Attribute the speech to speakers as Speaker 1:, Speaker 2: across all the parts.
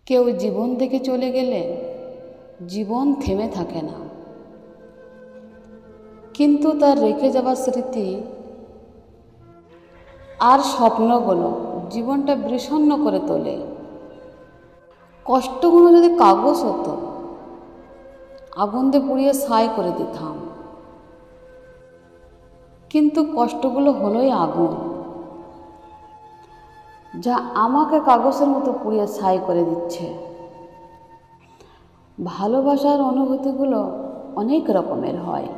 Speaker 1: কেউ জীবন থেকে চলে গেলে জীবন থেমে থাকে না, কিন্তু তার রেখে যাওয়া স্মৃতি আর স্বপ্নগুলো জীবনটা বিষণ্ণ করে তোলে। কষ্টগুলো যদি কাগজ হতো, আগুন দিয়ে পুড়িয়ে ছাই করে দিতাম, কিন্তু কষ্টগুলো হলোই আগুন, যা আমাকে কাগজের মতো পুড়িয়ে ছাই করে দিচ্ছে। ভালোবাসার অনুভূতিগুলো অনেক রকমের হয়।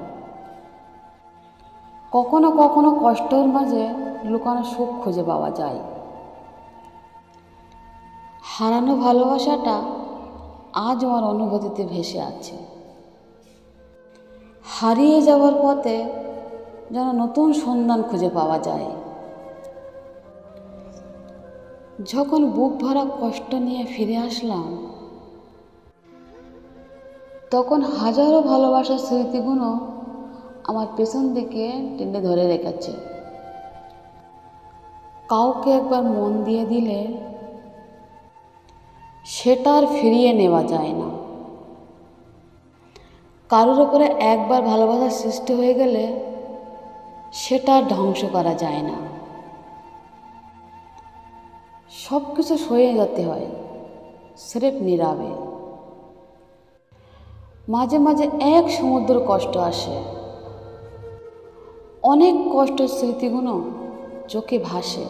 Speaker 1: কখনো কখনো কষ্টের মাঝে লুকানো সুখ খুঁজে পাওয়া যায়। হারানো ভালোবাসাটা আজ আমার অনুভূতিতে ভেসে আছে। হারিয়ে যাওয়ার পথে যেন নতুন সন্ধান খুঁজে পাওয়া যায়। যখন বুক ভরা কষ্ট নিয়ে ফিরে আসলাম, তখন হাজারো ভালোবাসার স্মৃতিগুলো আমার পেছন দিকে টেনে ধরে রেখেছে। কাউকে একবার মন দিয়ে দিলে সেটা আর ফিরিয়ে নেওয়া যায় না। কারোর উপরে একবার ভালোবাসার সৃষ্টি হয়ে গেলে সেটা আর ধ্বংস করা যায় না। সব কিছু সয়ে যেতে হয় স্রেফ নীরবে। মাঝে মাঝে এক সমুদ্র কষ্ট আসে, অনেক কষ্টের স্মৃতিগুলো চোখে ভাসে,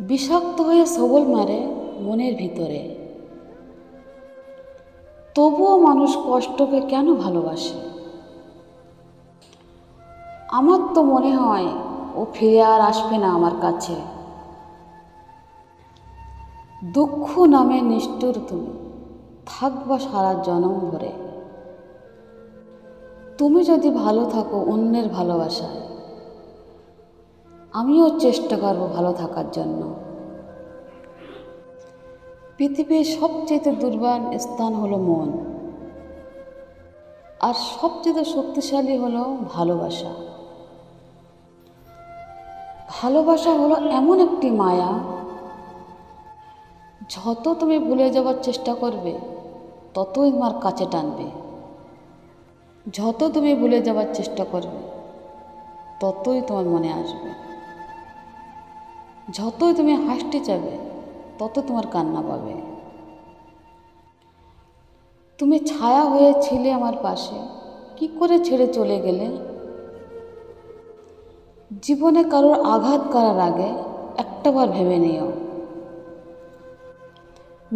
Speaker 1: বিষাক্ত হয়ে সবল মারে মনের ভিতরে। তবুও মানুষ কষ্টকে কেন ভালোবাসে? আমার তো মনে হয় ও ফিরে আর আসবে না আমার কাছে। দুঃখ নামে নিষ্ঠুর তুমি থাকবা সারা জনম ভরে। তুমি যদি ভালো থাকো অন্যের ভালোবাসায়, আমিও চেষ্টা করব ভালো থাকার জন্য। পৃথিবীর সবচেয়ে দুর্বল স্থান হলো মন, আর সবচেয়ে শক্তিশালী হলো ভালোবাসা। ভালোবাসা হলো এমন একটি মায়া, যত তুমি ভুলে যাওয়ার চেষ্টা করবে ততই তোমার কাছে টানবে। যত তুমি ভুলে যাওয়ার চেষ্টা করবে ততই তোমার মনে আসবে। যতই তুমি হাসতে যাবে তত তোমার কান্না পাবে। তুমি ছায়া হয়ে ছিলে আমার পাশে, কি করে ছেড়ে চলে গেলে? জীবনে কারোর আঘাত করার আগে একটাবার ভেবে নিও,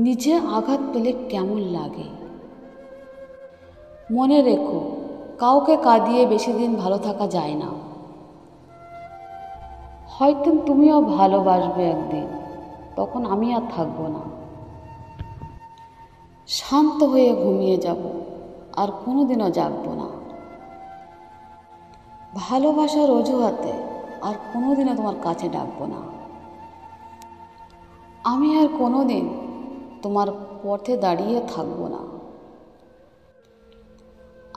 Speaker 1: নিজে আঘাত পেলে কেমন লাগে। মনে রেখো, কাউকে কাঁদিয়ে বেশি দিন ভালো থাকা যায় না। হয়তো তুমিও ভালোবাসবে একদিন, তখন আমি আর থাকবো না। শান্ত হয়ে ঘুমিয়ে যাব, আর কোনোদিনও জাগবো না। ভালোবাসার অজুহাতে আর কোনোদিনও তোমার কাছে ডাকবো না। আমি আর কোনোদিন তোমার পথে দাঁড়িয়ে থাকবো না।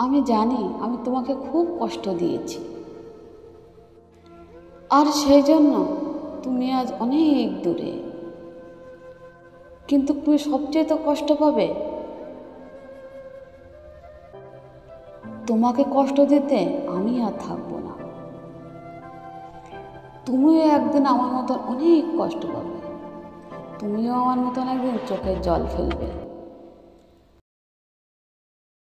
Speaker 1: আমি জানি আমি তোমাকে খুব কষ্ট দিয়েছি, আর সেই জন্য তুমি আজ অনেক দূরে। কিন্তু তুমি সবচেয়ে তো কষ্ট পাবে। তোমাকে কষ্ট দিতে আমি আর থাকবো না। তুমিও একদিন আমার মতন অনেক কষ্ট পাবে। তুমিও আমার মতন একদিন চোখের জল ফেলবে।